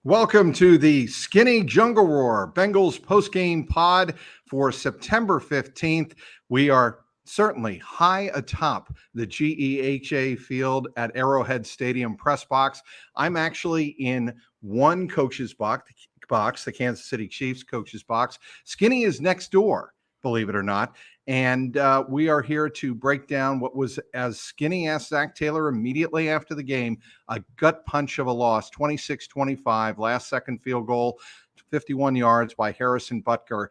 Welcome to the Skinny Jungle Roar Bengals postgame pod for September 15th. We are certainly high atop the GEHA field at Arrowhead Stadium press box. I'm actually in one coach's box, the Kansas City Chiefs coach's box. Skinny is next door, believe it or not. And we are here to break down what was, as Skinny asked Zach Taylor immediately after the game, a gut punch of a loss, 26-25, last second field goal, 51 yards by Harrison Butker.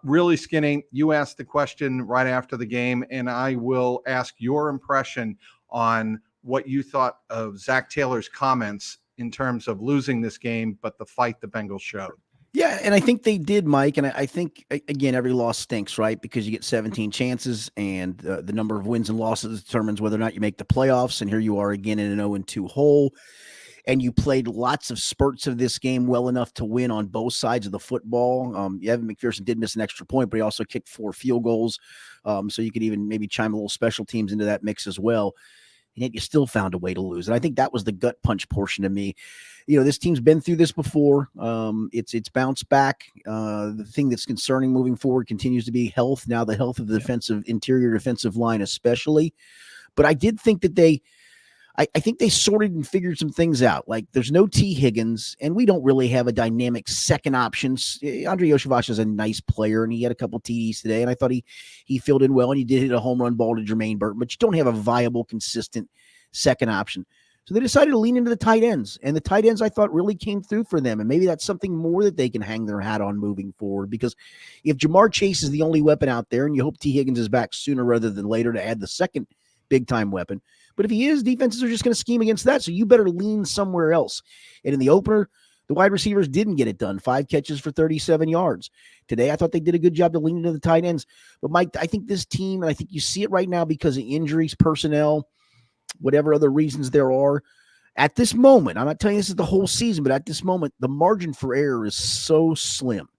Really, Skinny, you asked the question right after the game, and I will ask your impression on what you thought of Zach Taylor's comments in terms of losing this game, but the fight the Bengals showed. Yeah, and I think they did, Mike. And I think, again, every loss stinks, right? Because you get 17 chances, and the number of wins and losses determines whether or not you make the playoffs. And here you are again in an 0-2 hole. And you played lots of spurts of this game well enough to win on both sides of the football. Evan McPherson did miss an extra point, but he also kicked 4 field goals. So you could even maybe chime a little special teams into that mix as well. And yet you still found a way to lose. And I think that was the gut punch portion of me. You know, this team's been through this before. It's bounced back. The thing that's concerning moving forward continues to be health. Now the health of the interior defensive line especially. But I did think that I think they sorted and figured some things out. Like, there's no T. Higgins, and we don't really have a dynamic second option. Andre Yoshivach is a nice player, and he had a couple TDs today, and I thought he filled in well, and he did hit a home run ball to Jermaine Burton, but you don't have a viable, consistent second option. So they decided to lean into the tight ends, and the tight ends I thought really came through for them, and maybe that's something more that they can hang their hat on moving forward, because if Jamar Chase is the only weapon out there, and you hope T. Higgins is back sooner rather than later to add the second big-time weapon, but if he is, defenses are just going to scheme against that, so you better lean somewhere else. And in the opener, the wide receivers didn't get it done. 5 catches for 37 yards. Today, I thought they did a good job to lean into the tight ends. But, Mike, I think this team, and I think you see it right now because of injuries, personnel, whatever other reasons there are, at this moment, I'm not telling you this is the whole season, but at this moment, the margin for error is so slim.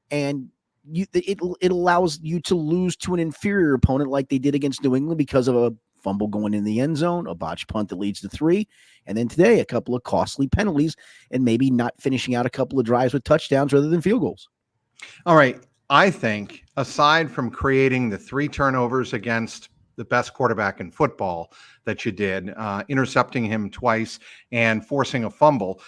And it allows you to lose to an inferior opponent like they did against New England because of a fumble going in the end zone, a botched punt that leads to 3, and then today a couple of costly penalties and maybe not finishing out a couple of drives with touchdowns rather than field goals. All right. I think aside from creating the 3 turnovers against the best quarterback in football that you did, intercepting him twice and forcing a fumble.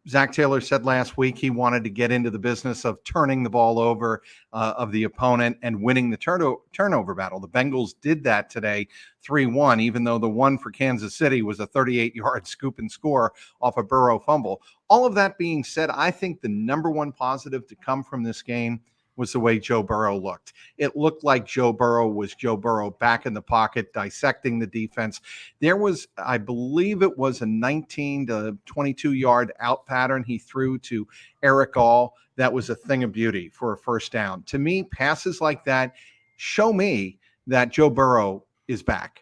Zach Taylor said last week he wanted to get into the business of turning the ball over of the opponent and winning the turnover battle. The Bengals did that today, 3-1, even though the one for Kansas City was a 38-yard scoop and score off a Burrow fumble. All of that being said, I think the number one positive to come from this game was the way Joe Burrow looked. It looked like Joe Burrow was Joe Burrow back in the pocket, dissecting the defense. There was, I believe it was a 19 to 22-yard out pattern he threw to Eric All. That was a thing of beauty for a first down. To me, passes like that show me that Joe Burrow is back.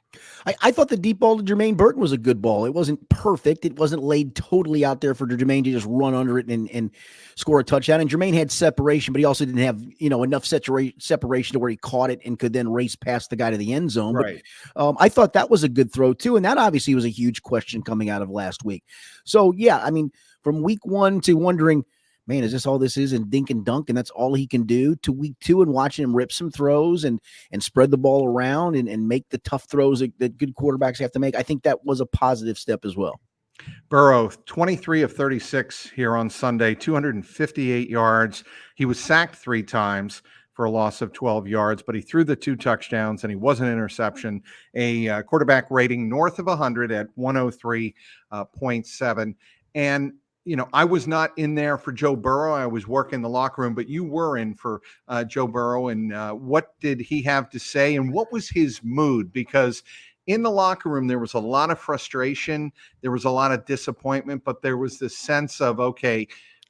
I thought the deep ball to Jermaine Burton was a good ball. It wasn't perfect. It wasn't laid totally out there for Jermaine to just run under it and score a touchdown. And Jermaine had separation, but he also didn't have, enough separation to where he caught it and could then race past the guy to the end zone. Right. But I thought that was a good throw too. And that obviously was a huge question coming out of last week. So yeah, I mean, from week 1 to wondering, man, is this all this is, and dink and dunk, and that's all he can do, to week 2 and watching him rip some throws and spread the ball around and make the tough throws that good quarterbacks have to make. I think that was a positive step as well. Burrow, 23 of 36 here on Sunday, 258 yards. He was sacked 3 times for a loss of 12 yards, but he threw the 2 touchdowns and he was an interception. A quarterback rating north of 100 at 103.7. And I was not in there for Joe Burrow. I was working the locker room, but you were in for Joe Burrow. And what did he have to say? And what was his mood? Because in the locker room, there was a lot of frustration. There was a lot of disappointment, but there was this sense of, okay,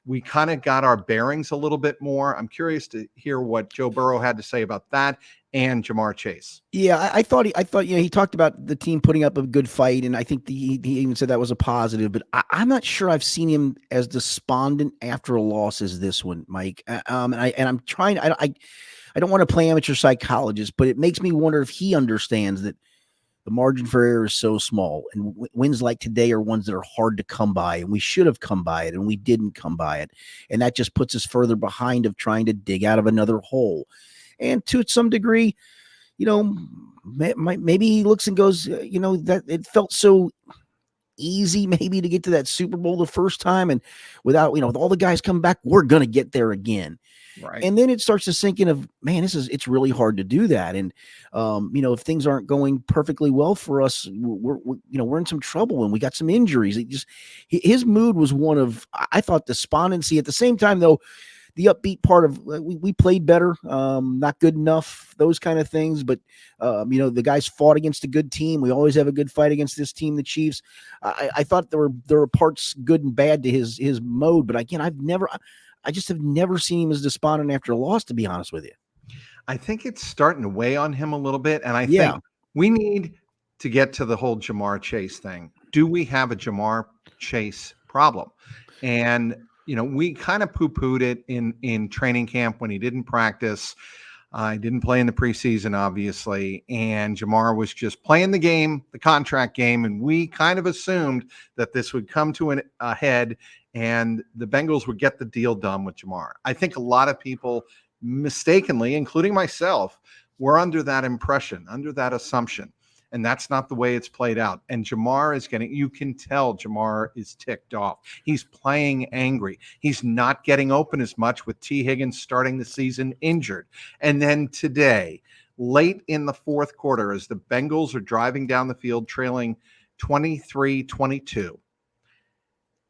we kind of got our bearings a little bit more. I'm curious to hear what Joe Burrow had to say about that and Jamar Chase. Yeah, I thought he talked about the team putting up a good fight, and I think he even said that was a positive. But I'm not sure I've seen him as despondent after a loss as this one, Mike. And I'm trying. I don't want to play amateur psychologist, but it makes me wonder if he understands that the margin for error is so small. And wins like today are ones that are hard to come by, and we should have come by it, and we didn't come by it. And that just puts us further behind of trying to dig out of another hole. And to some degree, maybe he looks and goes, that it felt so easy maybe to get to that Super Bowl the first time, and without, with all the guys coming back, we're going to get there again. Right. And then it starts to sink in of, man, it's really hard to do that. And, if things aren't going perfectly well for us, we're in some trouble, and we got some injuries. His mood was one of, I thought, despondency. At the same time, though, the upbeat part of we played better, not good enough, those kind of things. But, the guys fought against a good team. We always have a good fight against this team, the Chiefs. I thought there were parts good and bad to his mode. But again, I just have never seen him as despondent after a loss, to be honest with you. I think it's starting to weigh on him a little bit. And I Yeah. think we need to get to the whole Jamar Chase thing. Do we have a Jamar Chase problem? And, we kind of poo-pooed it in training camp when he didn't practice. He didn't play in the preseason, obviously. And Jamar was just playing the game, the contract game. And we kind of assumed that this would come to a head and the Bengals would get the deal done with Jamar. I think a lot of people mistakenly, including myself, were under that impression, under that assumption. And that's not the way it's played out. And Jamar is you can tell Jamar is ticked off. He's playing angry. He's not getting open as much with T. Higgins starting the season injured. And then today, late in the fourth quarter, as the Bengals are driving down the field trailing 23-22,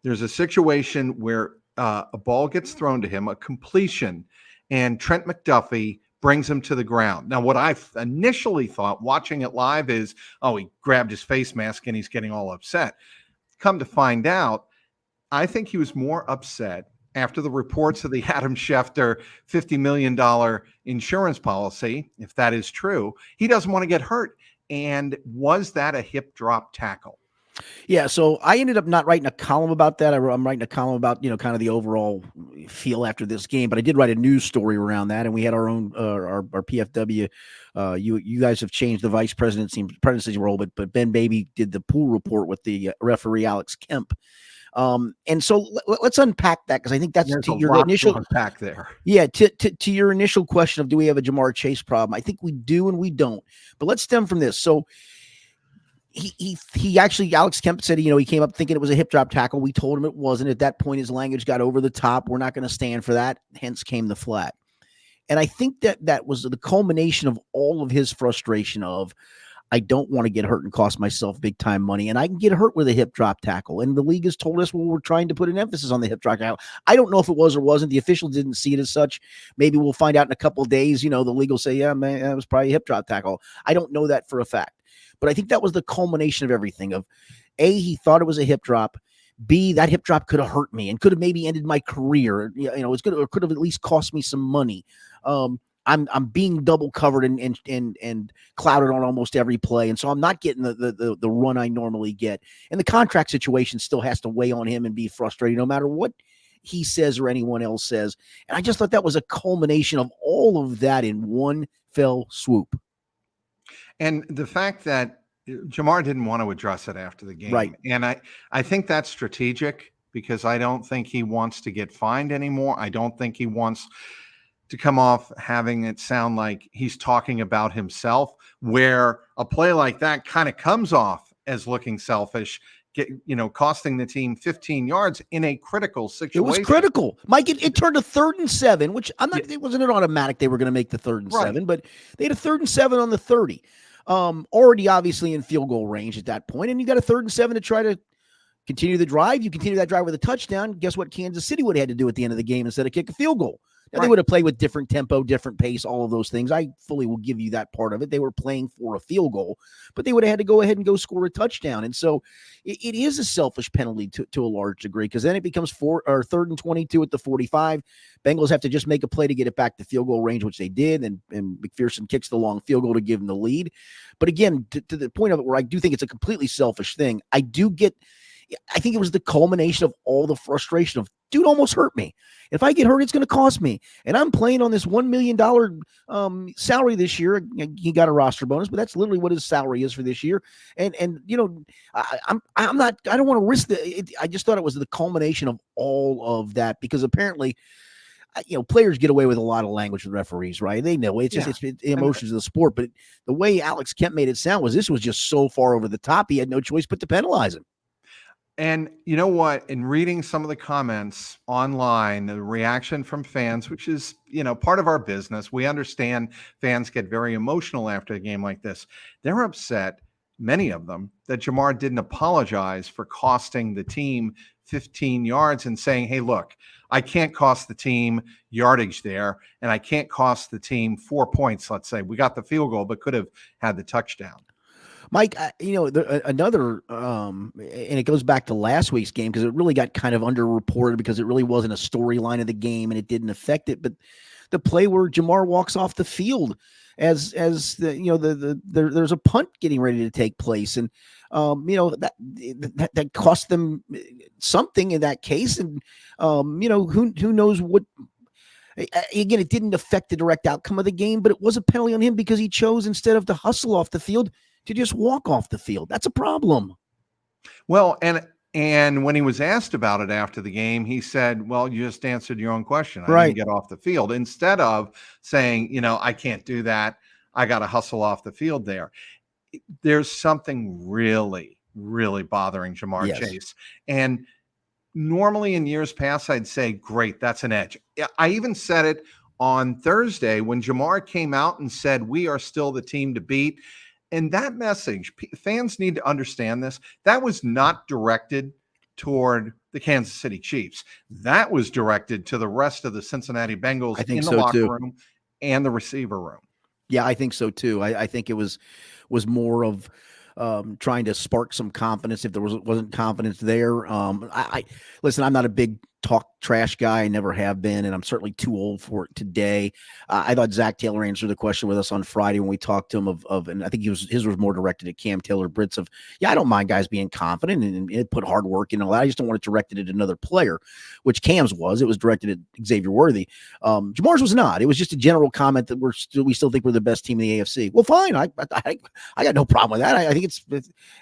there's a situation where a ball gets thrown to him, a completion, and Trent McDuffie brings him to the ground. Now, what I initially thought watching it live is, he grabbed his face mask and he's getting all upset. Come to find out, I think he was more upset after the reports of the Adam Schefter $50 million insurance policy, if that is true. He doesn't want to get hurt. And was that a hip drop tackle? Yeah, so I ended up not writing a column about that. I'm writing a column about, kind of the overall feel after this game, but I did write a news story around that, and we had our own our PFW. You guys have changed the vice presidency role, but Ben Baby did the pool report with the referee Alex Kemp. And so let's unpack that, because I think that's to your initial unpack there. Yeah, to your initial question of, do we have a Jamar Chase problem? I think we do and we don't. But let's stem from this. So he actually, Alex Kemp said, he came up thinking it was a hip drop tackle. We told him it wasn't. At that point, his language got over the top. We're not going to stand for that. Hence came the flag. And I think that was the culmination of all of his frustration of, I don't want to get hurt and cost myself big time money. And I can get hurt with a hip drop tackle. And the league has told us, well, we're trying to put an emphasis on the hip drop tackle. I don't know if it was or wasn't. The officials didn't see it as such. Maybe we'll find out in a couple of days. The league will say, yeah, man, that was probably a hip drop tackle. I don't know that for a fact. But I think that was the culmination of everything of, A, he thought it was a hip drop. B, that hip drop could have hurt me and could have maybe ended my career. It's good, or could have at least cost me some money. I'm being double covered and clouded on almost every play. And so I'm not getting the run I normally get. And the contract situation still has to weigh on him and be frustrating no matter what he says or anyone else says. And I just thought that was a culmination of all of that in one fell swoop. And the fact that Jamar didn't want to address it after the game. Right. And I think that's strategic, because I don't think he wants to get fined anymore. I don't think he wants to come off having it sound like he's talking about himself, where a play like that kind of comes off as looking selfish, costing the team 15 yards in a critical situation. It was critical. Mike, it turned to 3rd and 7, which it wasn't an automatic they were going to make the 3rd and 7, but they had a 3rd and 7 on the 30. Already obviously in field goal range at that point, and you got a 3rd and 7 to try to continue the drive. You continue that drive with a touchdown. Guess what Kansas City would have had to do at the end of the game instead of kick a field goal? Now, They would have played with different tempo, different pace, all of those things. I fully will give you that part of it. They were playing for a field goal, but they would have had to go ahead and go score a touchdown. And so it is a selfish penalty to a large degree, because then it becomes 3rd and 22 at the 45. Bengals have to just make a play to get it back to field goal range, which they did, and McPherson kicks the long field goal to give them the lead. But again, to the point of it where I do think it's a completely selfish thing, I do get I think it was the culmination of all the frustration of, dude almost hurt me. If I get hurt, it's going to cost me. And I'm playing on this $1 million salary this year. He got a roster bonus, but that's literally what his salary is for this year. And I'm not, I don't want to risk I just thought it was the culmination of all of that, because apparently, players get away with a lot of language with referees, right? They know it's just it's emotions of the sport. But the way Alex Kemp made it sound was this was just so far over the top, he had no choice but to penalize him. And you know what? In reading some of the comments online, the reaction from fans, which is, part of our business, we understand fans get very emotional after a game like this. They're upset, many of them, that Ja'Marr didn't apologize for costing the team 15 yards and saying, hey, look, I can't cost the team yardage there, and I can't cost the team 4 points, let's say. We got the field goal, but could have had the touchdown. Mike, another, and it goes back to last week's game, because it really got kind of underreported because it really wasn't a storyline of the game and it didn't affect it. But the play where Ja'Marr walks off the field as there's a punt getting ready to take place, and that cost them something in that case, and who knows what. Again, it didn't affect the direct outcome of the game, but it was a penalty on him because he chose, instead of to hustle off the field, to just walk off the field. That's a problem. Well, and when he was asked about it after the game, he said, well, you just answered your own question. I didn't get off the field. Instead of saying, I can't do that, I got to hustle off the field there. There's something really, really bothering Ja'Marr Chase. And normally in years past, I'd say, great, that's an edge. I even said it on Thursday when Ja'Marr came out and said, we are still the team to beat. And that message, fans need to understand this. That was not directed toward the Kansas City Chiefs. That was directed to the rest of the Cincinnati Bengals in the locker room and the receiver room. Yeah, I think so too. I think it was more of trying to spark some confidence if there wasn't confidence there. Listen, I'm not a big talk trash guy. I never have been, and I'm certainly too old for it today. I thought Zach Taylor answered the question with us on Friday when we talked to him and I think his was more directed at Cam Taylor-Britt of, I don't mind guys being confident and put hard work in all that. I just don't want it directed at another player, which Cam's was. It was directed at Xavier Worthy. Jamar's was not. It was just a general comment that we still think we're the best team in the AFC. Well, fine. I got no problem with that. I think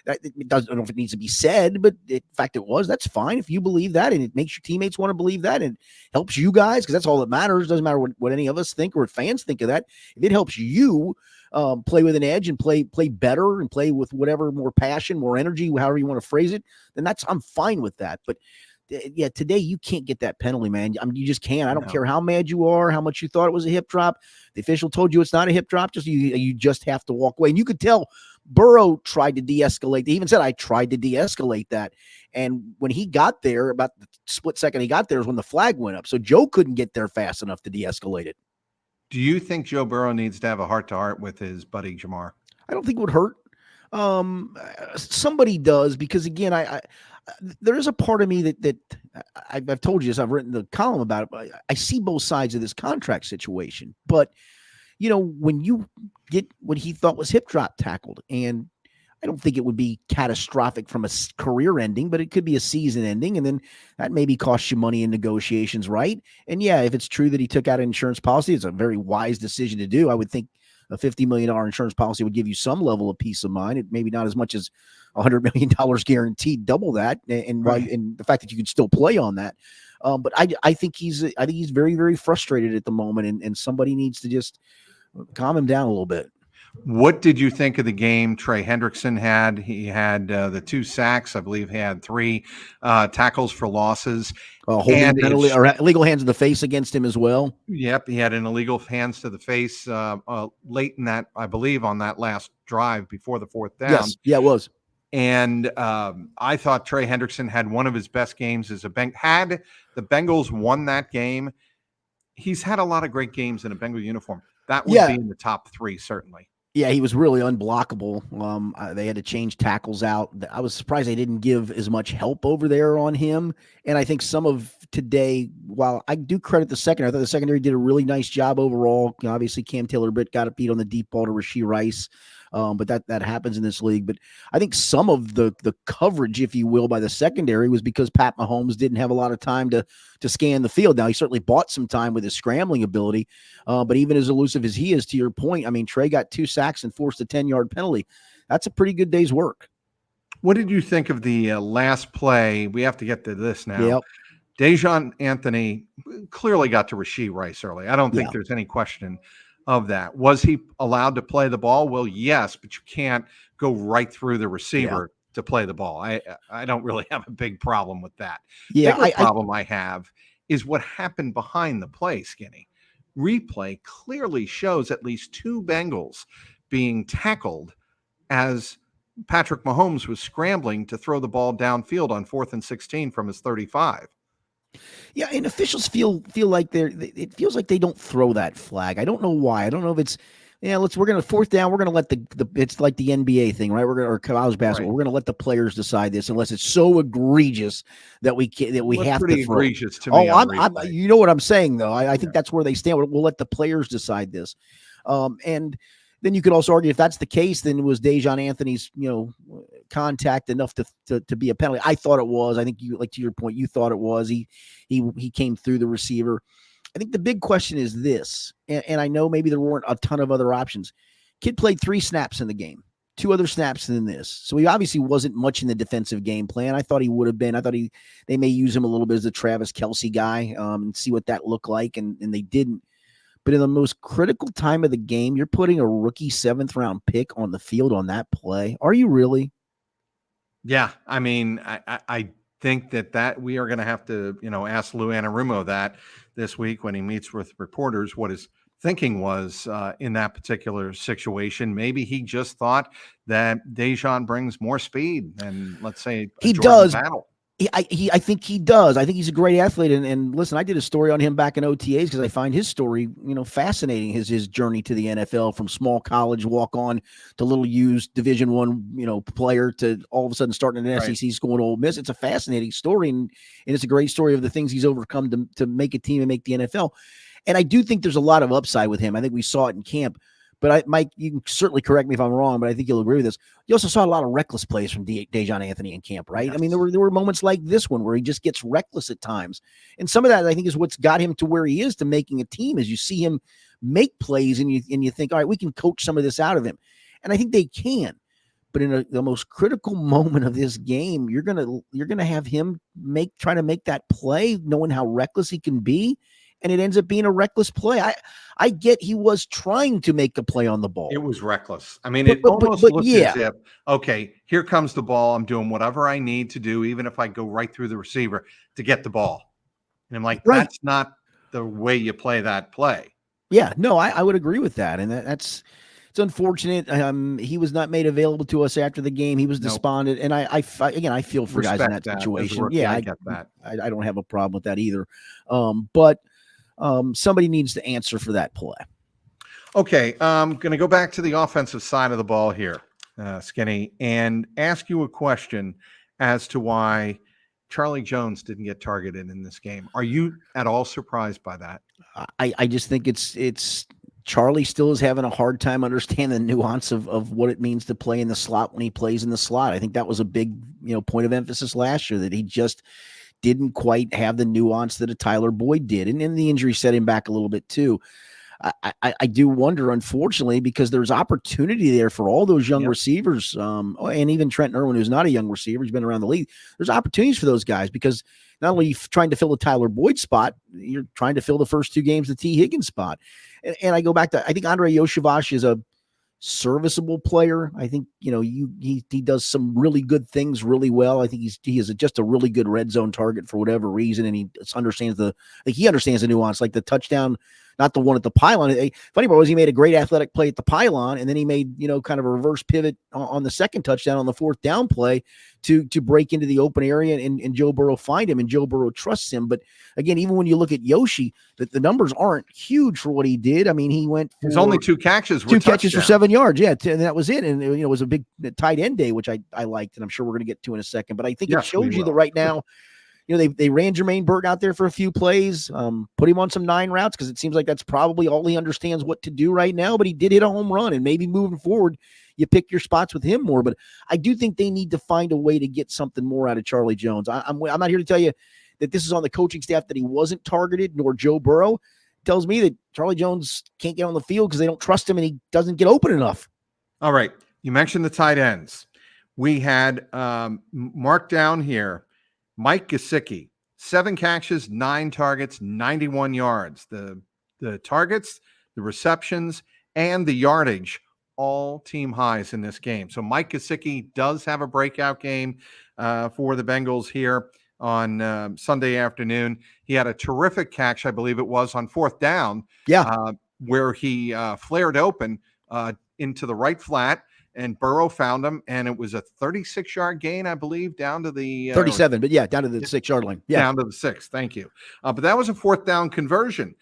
I don't know if it needs to be said, but in fact it was. That's fine if you believe that and it makes your teammates want to believe that and helps you guys, because that's all that matters. Doesn't matter what any of us think or what fans think of that. If it helps you play with an edge and play better and play with whatever, more passion, more energy, however you want to phrase it, then I'm fine with that. But yeah, today you can't get that penalty, man. You just can't. I don't care how mad you are, how much you thought it was a hip drop. The official told you it's not a hip drop. You just have to walk away. And you could tell Burrow tried to de-escalate. He even said, I tried to de-escalate that. And when he got there, about the split second he got there is when the flag went up. So Joe couldn't get there fast enough to de-escalate it. Do you think Joe Burrow needs to have a heart-to-heart with his buddy Ja'Marr? I don't think it would hurt. Somebody does, because again, there is a part of me that I've told you this. I've written the column about it. But I see both sides of this contract situation. But when you get what he thought was hip drop tackled, and I don't think it would be catastrophic from a career ending, but it could be a season ending, and then that maybe costs you money in negotiations, right? And yeah, if it's true that he took out an insurance policy, it's a very wise decision to do. I would think a $50 million insurance policy would give you some level of peace of mind. It maybe not as much as $100 million guaranteed, double that, and the fact that you can still play on that. But I think he's very, very frustrated at the moment, and somebody needs to just calm him down a little bit. What did you think of the game Trey Hendrickson had? He had the 2 sacks. I believe he had 3 tackles for losses. Holding penalty or illegal hands in the face against him as well. Yep, he had an illegal hands to the face late in that, I believe, on that last drive before the 4th down. Yes, yeah, it was. And I thought Trey Hendrickson had one of his best games as a Bengals. Had the Bengals won that game, he's had a lot of great games in a Bengal uniform. That would be in the top 3, certainly. Yeah, he was really unblockable. They had to change tackles out. I was surprised they didn't give as much help over there on him. And I think some of today while I do credit the secondary, I thought the secondary did a really nice job overall. Obviously, Cam Taylor-Britt got a beat on the deep ball to Rashee Rice, but that happens in this league. But I think some of the coverage, if you will, by the secondary was because Pat Mahomes didn't have a lot of time to scan the field. Now, he certainly bought some time with his scrambling ability, but even as elusive as he is, to your point, I mean, Trey got 2 sacks and forced a 10-yard penalty. That's a pretty good day's work. What did you think of the last play? We have to get to this now. Yep. Daijahn Anthony clearly got to Rashee Rice early. I don't think there's any question of that. Was he allowed to play the ball? Well, yes, but you can't go right through the receiver to play the ball. I don't really have a big problem with that. Yeah, Bigger problem I have is what happened behind the play, Skinny. Replay clearly shows at least 2 Bengals being tackled as Patrick Mahomes was scrambling to throw the ball downfield on 4th and 16 from his 35. Yeah, and officials feel like it feels like they don't throw that flag. I don't know why. I don't know if it's we're gonna 4th down. We're gonna let the it's like the NBA thing, right? Or college basketball. Right. We're gonna let the players decide this unless it's so egregious that we have pretty to throw. Egregious to me. I'm you know what I'm saying though. I think that's where they stand. We'll let the players decide this, and then you could also argue if that's the case, then was Daijahn Anthony's, contact enough to be a penalty? I thought it was. I think to your point, you thought it was. He came through the receiver. I think the big question is this, and I know maybe there weren't a ton of other options. Kid played 3 snaps in the game, 2 other snaps than this. So he obviously wasn't much in the defensive game plan. I thought he would have been. I thought they may use him a little bit as a Travis Kelce guy and see what that looked like, and they didn't. But in the most critical time of the game, you're putting a rookie 7th-round pick on the field on that play. Are you really? Yeah, I mean, I think that we are going to have to, ask Lou Anarumo that this week when he meets with reporters what his thinking was in that particular situation. Maybe he just thought that Daijahn brings more speed than, let's say, he Jordan does. Battle. I think he does. I think he's a great athlete. And listen, I did a story on him back in OTAs because I find his story, fascinating. His journey to the NFL from small college walk on to little used Division I, player to all of a sudden starting an SEC school in Ole Miss. It's a fascinating story, and it's a great story of the things he's overcome to make a team and make the NFL. And I do think there's a lot of upside with him. I think we saw it in camp. But Mike, you can certainly correct me if I'm wrong, but I think you'll agree with this. You also saw a lot of reckless plays from Daijahn Anthony in camp, right? Yes. I mean, there were moments like this one where he just gets reckless at times. And some of that, I think, is what's got him to where he is to making a team, as you see him make plays and you think, all right, we can coach some of this out of him. And I think they can. But in the most critical moment of this game, you're gonna have him try to make that play, knowing how reckless he can be. And it ends up being a reckless play. I get he was trying to make a play on the ball. It was reckless. I mean, it almost looked as if, okay, here comes the ball. I'm doing whatever I need to do, even if I go right through the receiver to get the ball. And I'm like, that's not the way you play that play. Yeah, no, I would agree with that. And it's unfortunate. He was not made available to us after the game. He was despondent. And I feel for guys in that situation. Yeah, I get that. I don't have a problem with that either. But somebody needs to answer for that play. Okay, I'm going to go back to the offensive side of the ball here, Skinny, and ask you a question as to why Charlie Jones didn't get targeted in this game. Are you at all surprised by that? I just think it's Charlie still is having a hard time understanding the nuance of what it means to play in the slot when he plays in the slot. I think that was a big point of emphasis last year, that he just didn't quite have the nuance that a Tyler Boyd did. And the injury set him back a little bit too. I do wonder, unfortunately, because there's opportunity there for all those young receivers, and even Trenton Irwin, who's not a young receiver, he's been around the league. There's opportunities for those guys because not only are you trying to fill the Tyler Boyd spot, you're trying to fill the first 2 games the T. Higgins spot. And I go back to, I think Andre Yoshavash is a serviceable player. I think, he does some really good things really well. I think he is just a really good red zone target for whatever reason. And he understands the nuance, like the touchdown, not the one at the pylon. Funny part was he made a great athletic play at the pylon, and then he made, kind of a reverse pivot on the second touchdown on the 4th down play to break into the open area and Joe Burrow find him, and Joe Burrow trusts him. But again, even when you look at Yoshi, the numbers aren't huge for what he did. I mean, he went for only 2 catches. 2 catches for 7 yards. Yeah. And that was it. And it was a big tight end day, which I liked. And I'm sure we're going to get to in a second, but I think it shows you that right now, they ran Jermaine Burton out there for a few plays, put him on some 9 routes because it seems like that's probably all he understands what to do right now. But he did hit a home run, and maybe moving forward, you pick your spots with him more. But I do think they need to find a way to get something more out of Charlie Jones. I'm not here to tell you that this is on the coaching staff that he wasn't targeted, nor Joe Burrow. It tells me that Charlie Jones can't get on the field because they don't trust him and he doesn't get open enough. All right. You mentioned the tight ends. We had marked down here Mike Gesicki, 7 catches, 9 targets, 91 yards. The targets, the receptions, and the yardage, all team highs in this game. So Mike Gesicki does have a breakout game for the Bengals here on Sunday afternoon. He had a terrific catch, I believe it was, on 4th down. Where he flared open into the right flat, and Burrow found him, and it was a 36-yard gain, I believe, down to the 37, but down to the 6-yard line. Yeah, down to the 6. Thank you. But that was a 4th down conversion.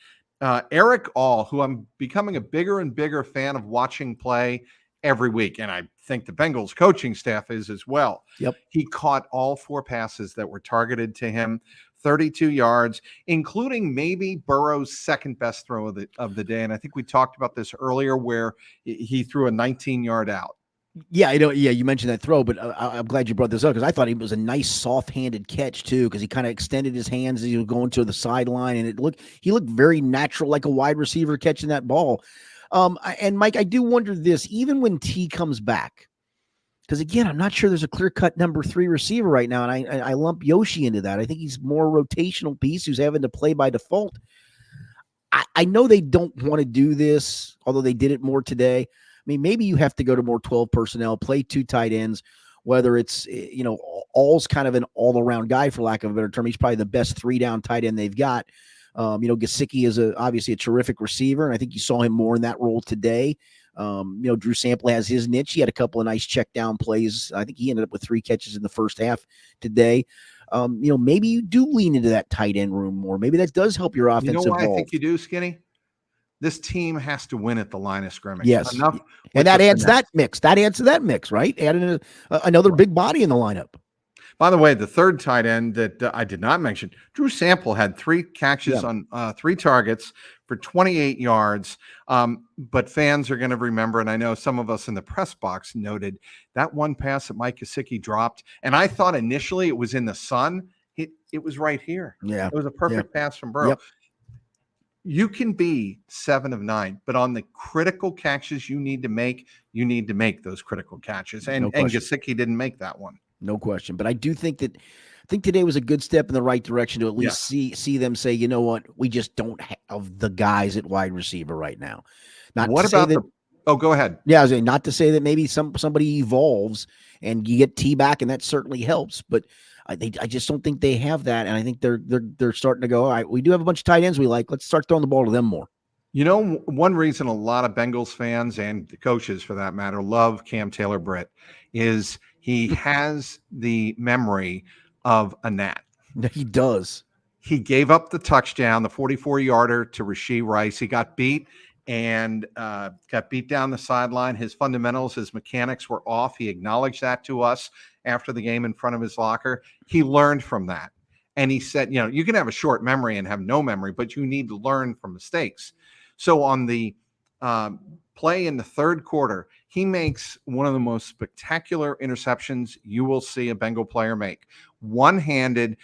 Eric All, who I'm becoming a bigger and bigger fan of watching play every week, and I think the Bengals coaching staff is as well. Yep. He caught all 4 passes that were targeted to him, 32 yards, including maybe Burrow's second best throw of the day. And I think we talked about this earlier where he threw a 19-yard out. Yeah, you mentioned that throw, but I'm glad you brought this up because I thought it was a nice soft-handed catch too, because he kind of extended his hands as he was going to the sideline, and he looked very natural, like a wide receiver catching that ball. And Mike, I do wonder this, even when T comes back, because again, I'm not sure there's a clear-cut number 3 receiver right now, and I lump Yoshi into that. I think he's more a rotational piece who's having to play by default. I know they don't want to do this, although they did it more today. I mean, maybe you have to go to more 12 personnel, play 2 tight ends, whether it's, All's kind of an all-around guy, for lack of a better term. He's probably the best 3-down tight end they've got. Gesicki is obviously a terrific receiver, and I think you saw him more in that role today. Drew Sample has his niche. He had a couple of nice check down plays. I think he ended up with 3 catches in the first half today. Maybe you do lean into that tight end room more. Maybe that does help your offense. You know why I think you do, Skinny? This team has to win at the line of scrimmage. Yes. And that adds that mix. That adds to that mix, right? Adding another big body in the lineup. By the way, the third tight end that I did not mention, Drew Sample had 3 catches on 3 targets for 28 yards. But fans are going to remember, and I know some of us in the press box noted that one pass that Mike Gesicki dropped. And I thought initially it was in the sun. It was right here. Yeah. It was a perfect pass from Burrow. Yep. You can be 7 of 9, but on the critical catches you need to make those critical catches. And Gesicki didn't make that one. No question. But I do think today was a good step in the right direction to at least see them say, you know what, we just don't have the guys at wide receiver right now. Go ahead. Yeah, I was saying, not to say that maybe somebody evolves and you get T back, and that certainly helps, but I just don't think they have that, and I think they're starting to go, all right, we do have a bunch of tight ends we like. Let's start throwing the ball to them more. One reason a lot of Bengals fans and the coaches, for that matter, love Cam Taylor-Britt is he has the memory of a gnat. He does. He gave up the touchdown, the 44-yarder to Rashee Rice. He got beat and got beat down the sideline. His fundamentals, his mechanics were off. He acknowledged that to us after the game in front of his locker. He learned from that. And he said, you can have a short memory and have no memory, but you need to learn from mistakes. So on the play in the third quarter, he makes one of the most spectacular interceptions you will see a Bengal player make. One-handed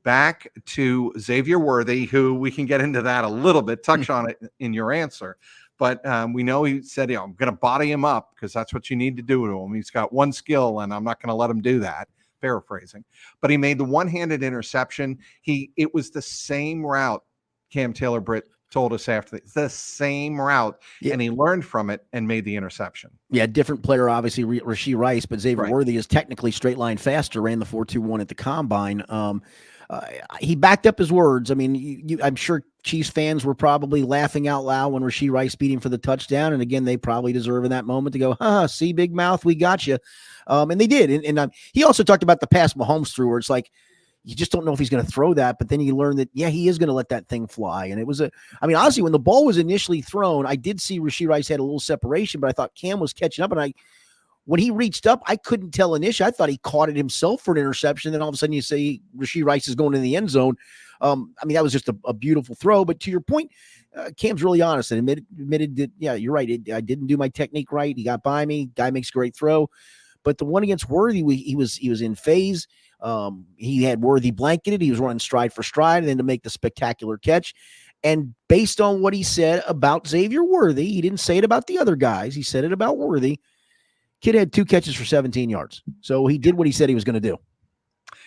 back to Xavier Worthy, who we can get into that a little bit, touch on it in your answer. But we know he said, I'm going to body him up because that's what you need to do to him. He's got one skill, and I'm not going to let him do that. Paraphrasing. But he made the one-handed interception. It was the same route Cam Taylor-Britt told us after the same route, and he learned from it and made the interception. Yeah, different player, obviously, Rashee Rice, but Xavier Worthy is technically straight line faster, ran the 4.21 at the combine. He backed up his words. I mean, I'm sure Chiefs fans were probably laughing out loud when Rashee Rice beat him for the touchdown. And again, they probably deserve in that moment to go, see, big mouth, we got you. And they did. And he also talked about the pass Mahomes threw, where it's like, you just don't know if he's going to throw that, but then you learn that, he is going to let that thing fly. And it was honestly, when the ball was initially thrown, I did see Rashee Rice had a little separation, but I thought Cam was catching up, and when he reached up, I couldn't tell initially. I thought he caught it himself for an interception. Then all of a sudden you say Rashee Rice is going in the end zone. I mean, that was just a beautiful throw. But to your point, Cam's really honest and admitted that, yeah, you're right. I didn't do my technique right. He got by me. Guy makes a great throw. But the one against Worthy, he was in phase. He had Worthy blanketed. He was running stride for stride, and then to make the spectacular catch. And based on what he said about Xavier Worthy, he didn't say it about the other guys. He said it about Worthy. Kid had 2 catches for 17 yards. So he did what he said he was going to do.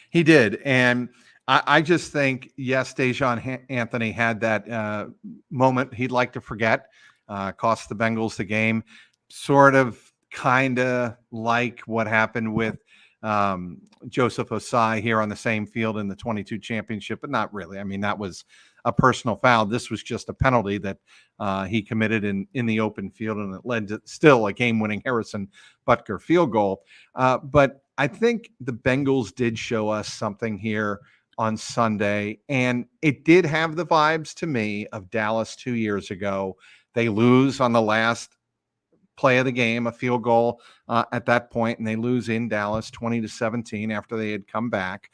He did. And I just think, yes, Daijahn Anthony had that moment he'd like to forget, cost the Bengals the game, sort of kind of like what happened with Joseph Osai here on the same field in the 22 championship, but not really. I mean, that was a personal foul. This was just a penalty that he committed in the open field, and it led to still a game-winning Harrison Butker field goal. But I think the Bengals did show us something here on Sunday, and it did have the vibes to me of Dallas 2 years ago. They lose on the last play of the game, a field goal at that point, and they lose in Dallas 20-17 after they had come back.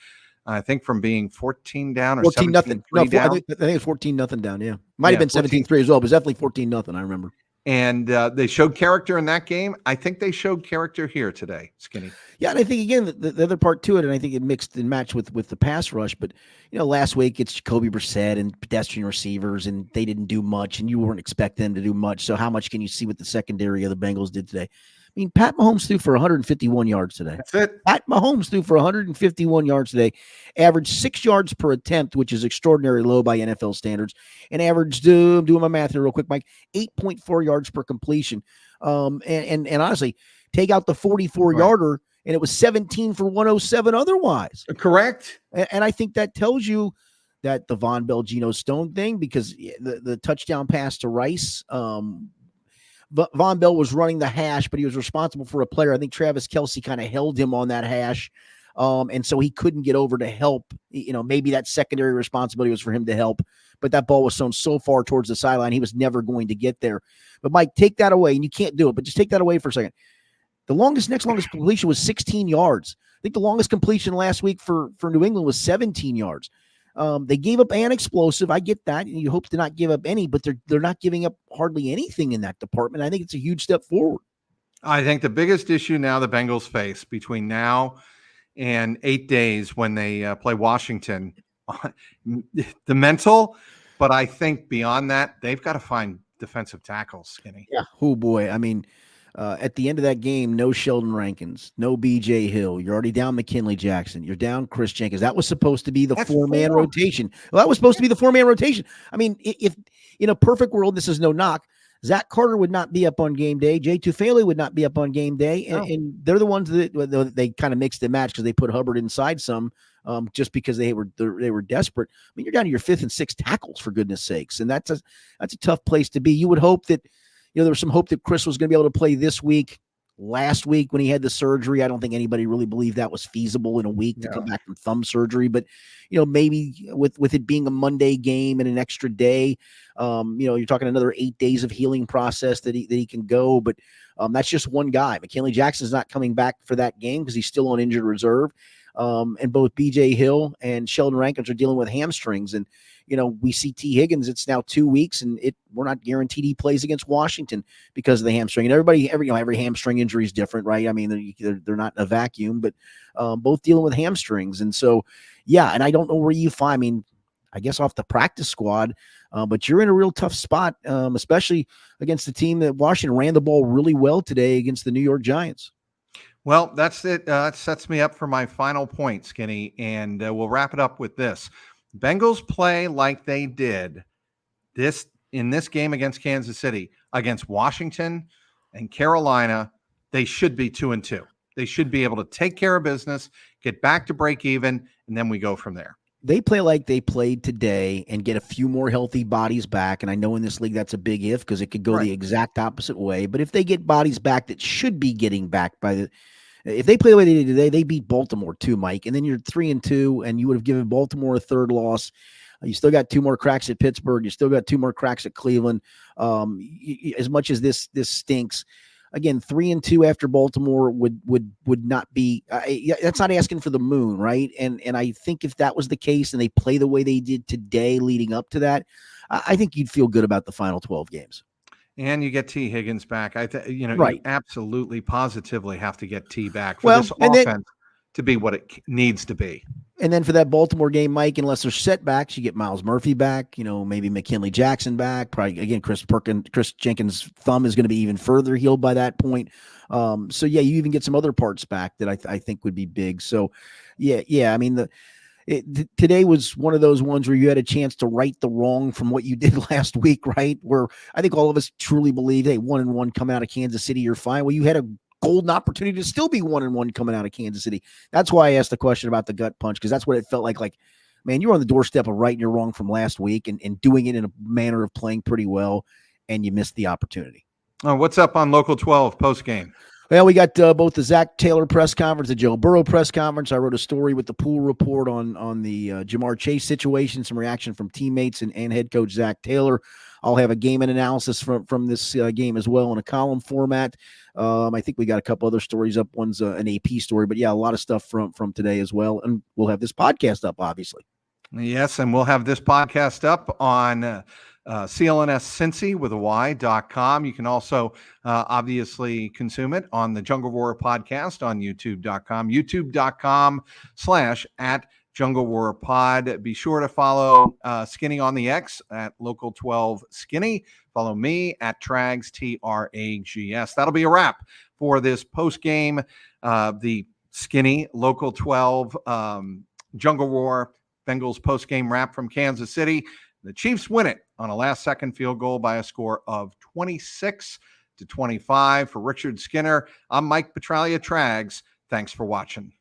I think from being 14 down or 17-3 down. I think it's 14-0 down. Yeah, might have been 17-3 as well, but it's definitely 14-0. I remember. And they showed character in that game. I think they showed character here today, Skinny. Yeah, and I think again the other part to it, and I think it mixed and matched with the pass rush. But last week it's Jacoby Brissett and pedestrian receivers, and they didn't do much, and you weren't expecting them to do much. So how much can you see what the secondary of the Bengals did today? I mean, Pat Mahomes threw for 151 yards today. That's it. Pat Mahomes threw for 151 yards today, averaged 6 yards per attempt, which is extraordinarily low by NFL standards, and averaged, I'm doing my math here real quick, Mike, 8.4 yards per completion. And honestly, take out the 44-yarder, and it was 17 for 107 otherwise. Correct. And I think that tells you that the Von Bell, Geno Stone thing, because the touchdown pass to Rice, Von Bell was running the hash, but he was responsible for a player. I think Travis Kelce kind of held him on that hash. And so he couldn't get over to help. Maybe that secondary responsibility was for him to help, but that ball was thrown so far towards the sideline, he was never going to get there. But Mike, take that away, and you can't do it, but just take that away for a second. The next longest completion was 16 yards. I think the longest completion last week for New England was 17 yards. They gave up an explosive. I get that. And you hope to not give up any, but they're not giving up hardly anything in that department. I think it's a huge step forward. I think the biggest issue now the Bengals face between now and 8 days when they play Washington, the mental, but I think beyond that, they've got to find defensive tackles, Skinny. Yeah. Oh boy. I mean, at the end of that game, no Sheldon Rankins, no BJ Hill. You're already down McKinley Jackson. You're down Chris Jenkins. That was supposed to be the four-man rotation. Well, that was supposed to be the four-man rotation. I mean, if in a perfect world, this is no knock, Zach Carter would not be up on game day. Jay Tufele would not be up on game day. And they're the ones that they kind of mixed the match because they put Hubbard inside some just because they were desperate. I mean, you're down to your 5th and 6th tackles, for goodness sakes. And that's a tough place to be. You would hope that, there was some hope that Chris was going to be able to play this week. Last week when he had the surgery, I don't think anybody really believed that was feasible in a week to come back from thumb surgery. But, maybe with it being a Monday game and an extra day, you're talking another 8 days of healing process that he can go. But that's just one guy. McKinley Jackson's not coming back for that game because he's still on injured reserve. And both BJ Hill and Sheldon Rankins are dealing with hamstrings. And, we see T. Higgins, it's now 2 weeks, and we're not guaranteed he plays against Washington because of the hamstring. And every hamstring injury is different, right? I mean, they're not in a vacuum, but both dealing with hamstrings. And so, yeah, and I don't know where you find, I mean, I guess off the practice squad, but you're in a real tough spot, especially against the team that Washington ran the ball really well today against the New York Giants. Well, that's it. That sets me up for my final point, Skinny, and we'll wrap it up with this. Bengals play like they did in this game against Kansas City, against Washington and Carolina. They should be 2-2. They should be able to take care of business, get back to break even, and then we go from there. They play like they played today and get a few more healthy bodies back. And I know in this league that's a big if because it could go the exact opposite way. But if they get bodies back that should be getting back if they play the way they did today, they beat Baltimore too, Mike. And then you're 3-2, and you would have given Baltimore a third loss. You still got 2 more cracks at Pittsburgh. You still got 2 more cracks at Cleveland. As much as this stinks, again, 3-2 after Baltimore would not be. That's not asking for the moon, right? And I think if that was the case and they play the way they did today, leading up to that, I think you'd feel good about the final 12 games. And you get T Higgins back. You Right. absolutely positively have to get T back for Well, this offense to be what it needs to be. And then for that Baltimore game, Mike, unless there's setbacks, you get Miles Murphy back, maybe McKinley Jackson back. Probably, again, Chris Jenkins' thumb is going to be even further healed by that point. So, yeah, you even get some other parts back that I think would be big. So, yeah. I mean, today was one of those ones where you had a chance to right the wrong from what you did last week, right? Where I think all of us truly believe, hey, 1-1 coming out of Kansas City, you're fine. Well, you had a golden opportunity to still be 1-1 coming out of Kansas City. That's why I asked the question about the gut punch, because that's what it felt like. Like, man, you're on the doorstep of righting your wrong from last week and doing it in a manner of playing pretty well, and you missed the opportunity. What's up on Local 12 post game? Well, we got both the Zach Taylor press conference, the Joe Burrow press conference. I wrote a story with the Pool Report on the Jamar Chase situation, some reaction from teammates and head coach Zach Taylor. I'll have a game and analysis from this game as well in a column format. I think we got a couple other stories up. One's an AP story, but yeah, a lot of stuff from today as well. And we'll have this podcast up, obviously. Yes, and we'll have this podcast up on CLNS Cincy with a Y.com. You can also obviously consume it on the Jungle Roar podcast on YouTube.com, youtube.com/@Jungle Roar Pod. Be sure to follow Skinny on the X at Local 12 Skinny. Follow me at Trags, TRAGS. That'll be a wrap for this post game. The Skinny Local 12 Jungle Roar Bengals post-game wrap from Kansas City. The Chiefs win it on a last-second field goal by a score of 26-25. For Richard Skinner, I'm Mike Petralia, Trags. Thanks for watching.